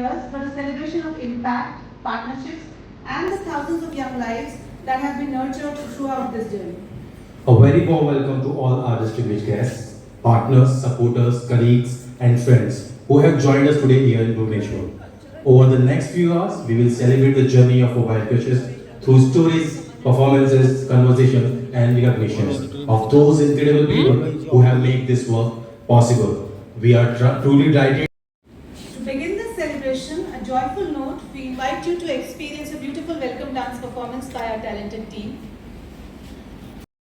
years, but a celebration of impact, partnerships, and the thousands of young lives that have been nurtured throughout this journey. A very warm welcome to all our distinguished guests, partners, supporters, colleagues, and friends who have joined us today here in Bhubaneswar. Over the next few hours, we will celebrate the journey of mobile coaches through stories, performances, conversations, and recognitions of those incredible people who have made this work possible. We are truly delighted. To begin this celebration, a joyful note, we invite you to experience a beautiful welcome dance performance by our talented team.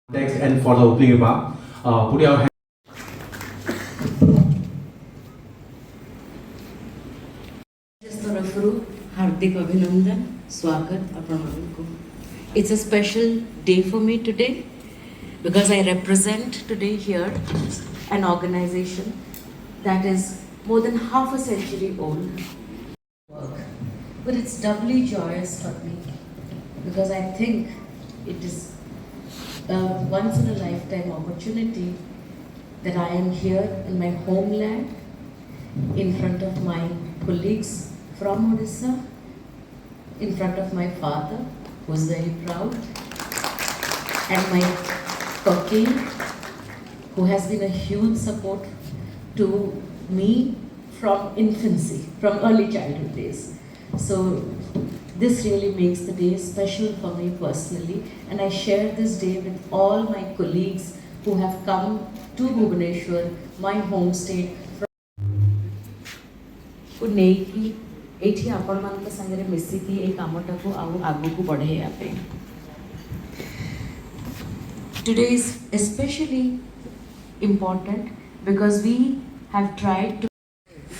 Thanks, and for the opening remark, put your hand. तरफरु हार्दिक अभिनंदन स्वागत आपको. It's a special day for me today because I represent today here an organization that is more than half a century old. But it's doubly joyous for me because I think it is a once in a lifetime opportunity that I am here in my homeland in front of my colleagues from Odisha, in front of my father, who is very proud, and my colleague, who has been a huge support to me from infancy, from early childhood days. So this really makes the day special for me personally, and I share this day with all my colleagues who have come to Bhubaneswar, my home state. एठी आपण मानक संगे मिसिकी ए कामटा को आगु को बढ़ाइया पे. Today is especially important because we have tried to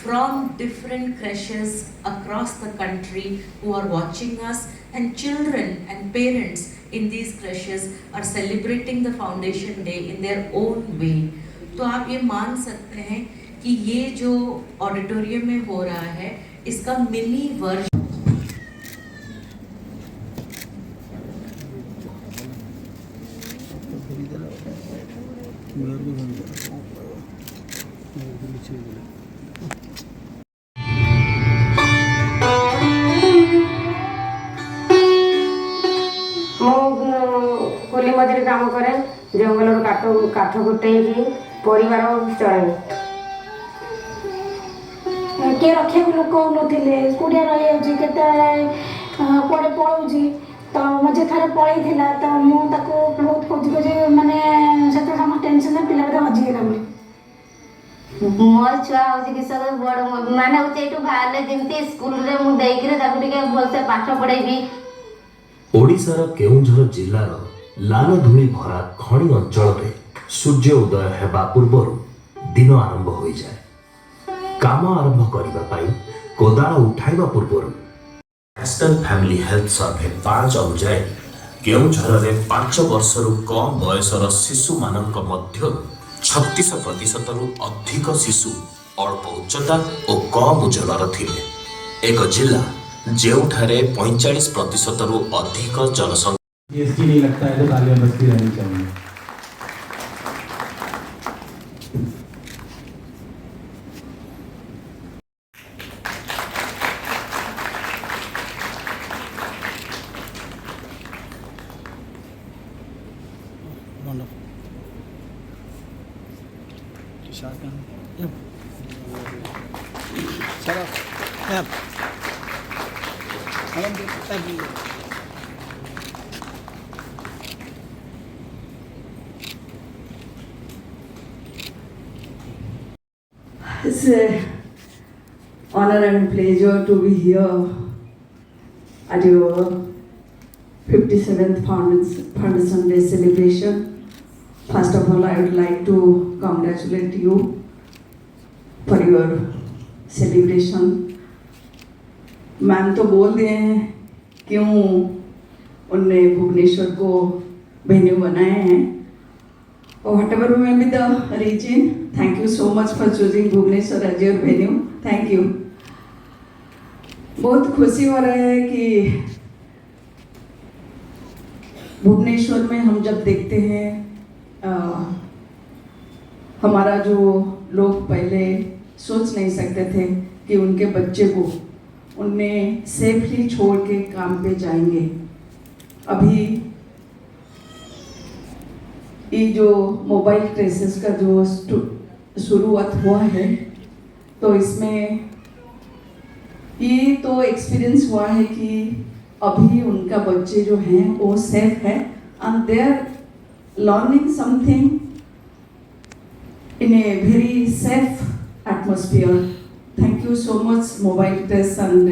from different creches across the country who are watching us, and children and parents in these creches are celebrating the foundation day in their own way. तो आप ये मान सकते हैं कि ये जो auditorium में हो रहा है इसका मिनी वर्जन कोली मजूरी काम करे जंगल काठ गोटे परिवार चले किए रखा लोक नथिले कूड़िया रही पड़े पलाऊँगी तो मझे थे पलई तो मुझे बहुत खोजी खोजी मानने से टेनसन पिला हजिगला मोर छुआ हूँ कि सब बड़ माने हूँ बाहर जमी स्कूल मुझे भलसे पाठ पढ़ेबी. ओडिशार केउंझर जिल्लार लालधूली भरा खणी अंचल रे सूर्य उदय हेबा पूर्वरु दिन आरंभ हो जाए. काम आरंभ करबा पाई कोदाल उठाइबा पूर्वरु नेशनल फैमिली हेल्थ सर्वे 5 अनुଯାୟୀ केउंझर रे 5 वर्षरु कम बयसर शिशु मानक मध्य 36% रु अधिक शिशु अल्प उच्चता और कम उज्जवलर थिले. एक जिला जेउठारे 45% रु अधिक जनसंख्या. जीएसटी नहीं लगता है तो तालियां बजती रहनी चाहिए. Wonderful. Shotgun. Yep. Shut up. Yep. I don't get everywhere. It's an honor and pleasure to be here at your 57th Foundation Day celebration. First of all, I would like to congratulate you for your celebration. Ma'am तो बोल दिए हैं क्यों उनने भुवनेश्वर को venue बनाए हैं. और whatever may be the region, thank you so much for choosing Bhubaneswar as your venue. Thank you. बहुत खुशी हो रहा है कि भुवनेश्वर में हम जब देखते हैं हमारा जो लोग पहले सोच नहीं सकते थे कि उनके बच्चे को उन्हें सेफली छोड़ के काम पे जाएंगे। अभी ये जो मोबाइल क्राइसिस का जो शुरुआत हुआ है, तो इसमें ये तो एक्सपीरियंस हुआ है कि अभी उनका बच्चे जो हैं वो सेफ है and they are learning something in a very safe atmosphere. Thank you so much, Mobile Press and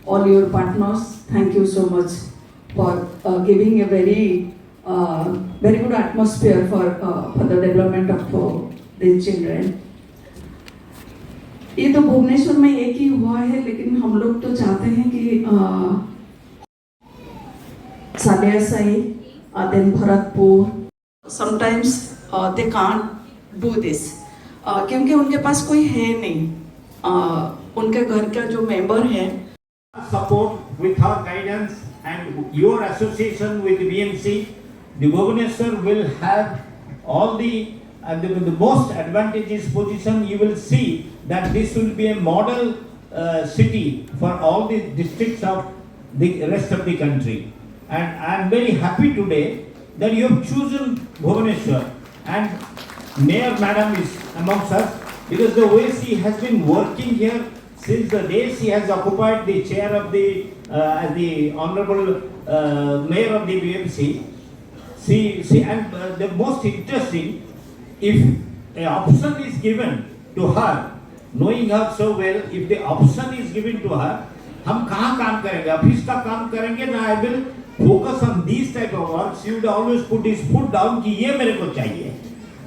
all your partners. Thank you so much for giving a very good atmosphere for the development of these children. ये तो भुवनेश्वर में एक ही हुआ है, लेकिन हम लोग तो चाहते हैं कि सालियासाई, then Bharatpur, sometimes they can't do this क्योंकि उनके पास कोई है नहीं, उनके घर का जो मेंबर है। Support with her guidance and your association with BMC, the Bhubaneswar will have all the most advantageous position. You will see that this will be a model city for all the districts of the rest of the country. And I am very happy today that you have chosen Bhubaneswar, and Mayor Madam is amongst us, because the way she has been working here since the day she has occupied the chair of as the Honorable Mayor of the BMC. She and the most interesting, if an option is given to her, knowing her so well, if the option is given to her, हम कहाँ काम करेंगे, office का काम करेंगे ना, I will focus on these type of work. She would always put his foot down कि ये मेरे को चाहिए.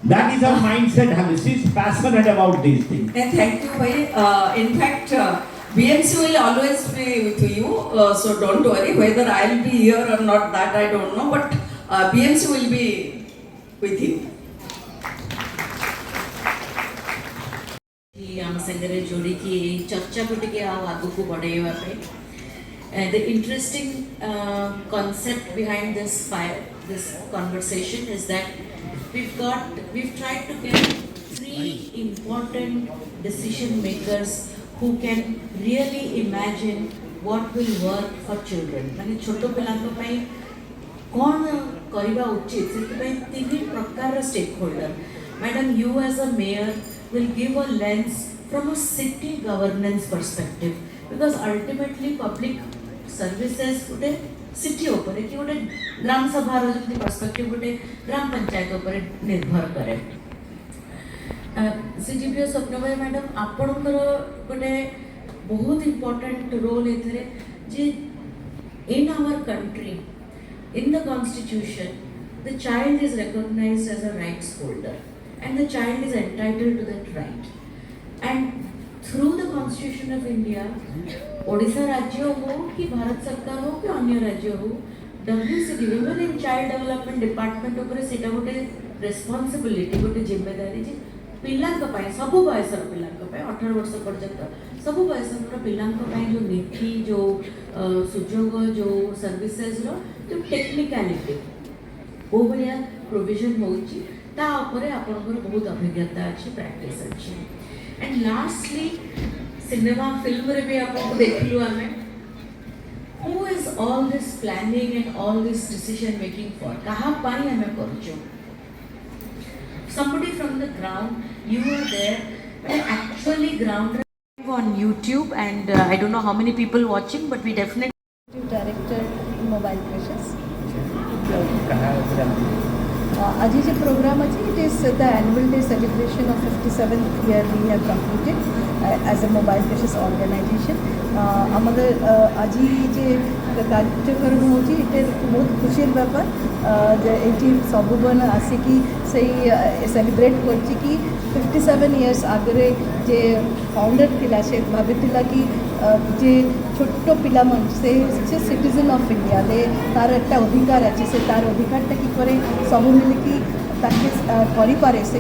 That is her mindset. She is passionate about these things. Thank you, bhai. In fact, BMC will always be with you, so don't worry. Whether I will be here or not, that I don't know, but BMC will be with you. आम संगे जोड़ी की चर्चा को टिके आगू को बढ़ाइबा पे the interesting concept behind this conversation is that we've tried to get 3 important decision makers who can really imagine what will work for children. माने छोटो पिलांको पई कौन करिबा उचित से पई 3 प्रकार stakeholder. Madam, you as a mayor will give a lens from a city governance perspective, because ultimately public services गोटे सिटी ऊपर कि गोटे ग्राम सभा रो पर्सपेक्टिव गोटे ग्राम पंचायत ऊपर निर्भर करे. सीजीपीओ स्वप्न भाई मैडम आपणकर गोटे बहुत इंपोर्टेंट रोल एथरे जे in our country in the constitution the child is recognised as a rights holder and the child is entitled to that right, and through the Constitution of India, Odisha राज्य हो कि भारत सरकार हो कि अन्य राज्य हो, WCD Women and Child Development Department ऊपर सेटा गोटे responsibility गोटे जिम्मेदारी जे पिलांक पाए सबु बयसर पिलांक पाए 18 वर्ष पर्यंत सबु बयसर पिलांक पाए जो नीति जो सुजोग जो सर्विसेज रो जो टेक्निकलिटी वो बढ़िया प्रोविजन होची ता ऊपर आपनकर बहुत अभिज्ञता अछि प्रैक्टिस अछि. एंड लास्टली सिनेमा फिल्म रे भी आपको देखलु हमें who is all this planning and all this decision making for कहा पाई हमें करचो. Somebody from the ground, you were there but actually ground on YouTube, and I don't know how many people watching, but we definitely director Mobile Precious. आज जो programme अच्छी it is the annual day celebration of 57th year we have completed as a Mobile Precious organization. आमर आज जे कार्यक्रम होची इटे बहुत खुशी ब्यापार जे एटी सबुबन आसिकी से सेलिब्रेट करची कि 57 years आगरे जे फाउंडर थिला से भाबितिला कि जे छोटो पिला मन से सिटीजन ऑफ इंडिया ले तार एक अधिकार अच्छे से तार अधिकारटा कि करे सब मिले कि ताकि करी पारे से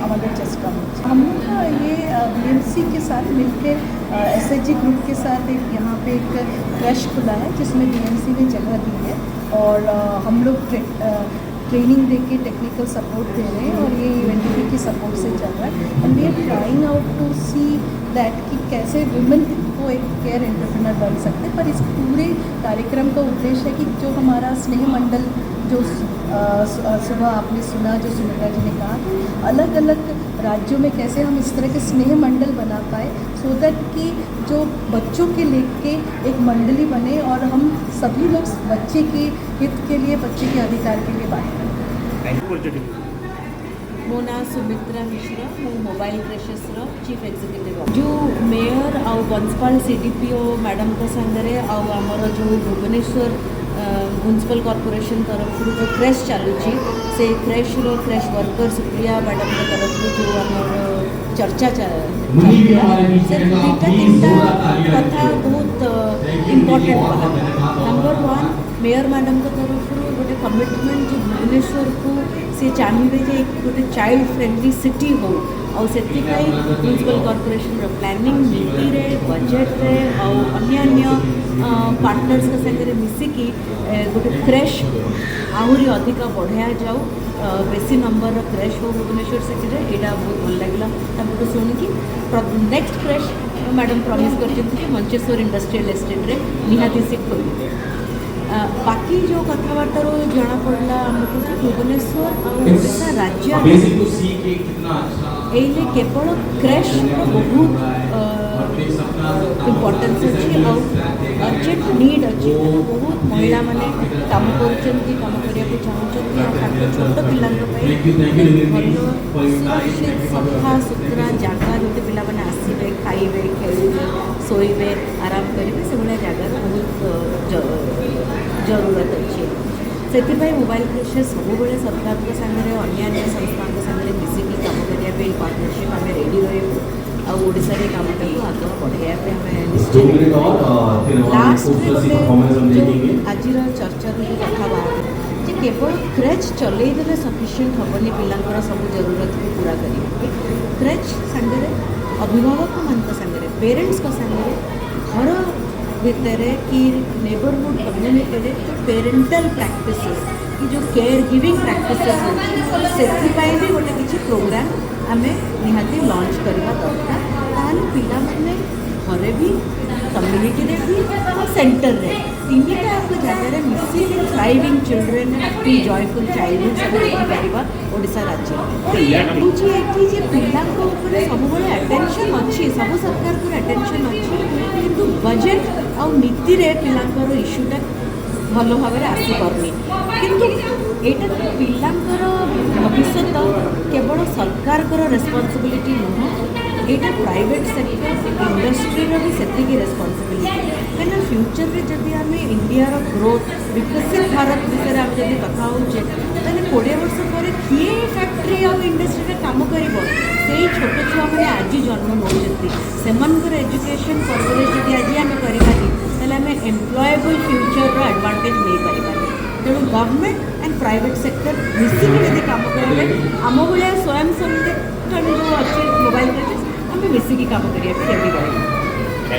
हमारे चेष्टा हम ये BMC के साथ मिलकर SHG ग्रुप के साथ एक यहाँ पे एक क्रश खुला है जिसमें BMC ने जगह दी है, और हम लोग ट्रेनिंग दे के टेक्निकल सपोर्ट दे रहे हैं और ये UNDP की सपोर्ट से चल रहा है and we are trying out to see that कि कैसे वुमेन को एक केयर एंटरप्रेन्योर बन सकते हैं। पर इस पूरे कार्यक्रम का उद्देश्य है कि जो हमारा स्नेह मंडल जो सुबह आपने सुना, जो सुमित्रा जी ने कहा, अलग अलग राज्यों में कैसे हम इस तरह के स्नेह मंडल बना पाए सो दैट कि जो बच्चों के लेके एक मंडली बने और हम सभी लोग बच्चे के हित के लिए, बच्चे के अधिकार के लिए बात करें। मो ना सुमित्रा मिश्रा, मो मोबाइल क्रेशेस चीफ एग्जीक्यूटिव जो मेयर आउ बंसपाल CDPO मैडम को संगे आमर जो भुवनेश्वर म्युनिसिपल कॉर्पोरेशन तरफ जो क्रेश चलुची से क्रेश वर्कर सुप्रिया मैडम के तरफ जो आम चर्चा तीनटा कथा बहुत इम्पोर्टेंट बाहर। नंबर 1 मेयर मैडम के तरफ गोटे कमिटमेंट जो भुवनेश्वर को से चाहिए जे गोटे चाइल्ड फ्रेंडली सिटी हो और से म्युनिसिपल कॉर्पोरेशन प्लानिंग नीति रे बजेट रे और अन्य पार्टनर्स के संगे मिसिकी गोटे क्रेश आहरी अधिक बढ़ाया जाऊ, बेसी नंबर क्रेश हो भुवनेश्वर सिटी रे। एटा बहुत भल लगे शुणिकी। नेक्स्ट क्रेश मैडम प्रॉमिस कर मंचेश्वर इंडस्ट्रियल एस्टेट रे निहाती से खोल। बाकी जो कथबार्तार जना पड़ा आमको भुवनेश्वर और राज्य ये केवल क्रैश बहुत इम्पोर्टेंस अच्छी और अर्जेंट नीड अच्छी। बहुत महिला माने काम कर काम करने चाहते छोट पिला सफा सुतरा जगह जो पे आसवे खाइबे खेलबे शोबे आराम करेंगे से भाया जगार बहुत जरूरत अच्छी। से मोबाइल क्रेशेस सब सरकार के सामने अन्य संस्था सामने मिसिकी काम करने पार्टनरशिप आम रेडी रही आशा काम आगे बढ़ाई आम निश्चित। लास्ट आज चर्चा जो कथा बाहर जे केवल क्रेच चलईदे सफिशिएंट हेनी पिलांर सब जरूरत को पूरा करेंगे। क्रेच सागर अभिभावक मान सागर पेरेंट्स सागर घर भितर कि नेबरहुड कम्युनिटी पेरेंटल प्रैक्टिसेस कि जो केयर गिविंग प्रैक्टिसेस से भी गोटे किसी प्रोग्राम आम निहाती लॉन्च करवा दरकार। ताल पिला माने घरे भी कम्युनिटी रे भी और सेंटर रे तीनटा जगह मिसिक thriving children happy joyful childhood सब देखिपार ओडिशा राज्य ये पिला सब अटेंशन अच्छी सब सरकार को अटेंशन अच्छी किंतु बजेट और नीति रे पिलांकर इश्यूटा भल भाव आसीपारनी किंतु यहाँ पिलांकर भविष्य केवल सरकार रेस्पॉन्सिबिलिटी नुह यहाँ प्राइवेट सेक्टर इंडस्ट्री भी से रेस्पॉन्सिबिलिटी कहीं फ्यूचर में जब आम इंडिया ग्रोथ विकसित भारत विषय आम जब कथा होचे 20 वर्ष पर किए फैक्ट्री और इंडस्ट्री काम कर छोट छुआ मैंने आज जन्म नौकर एजुकेशन परवरेज जब आज आम करें आम एम्प्लॉयबल फ्यूचर एडवांटेज नहीं पार। तेणु गवर्नमेंट एंड प्राइवेट सेक्टर मिसिक यदि काम करेंगे आम भाया स्वयं संगठन जो अच्छे मोबाइल आम मिसिकी काम करेंगे।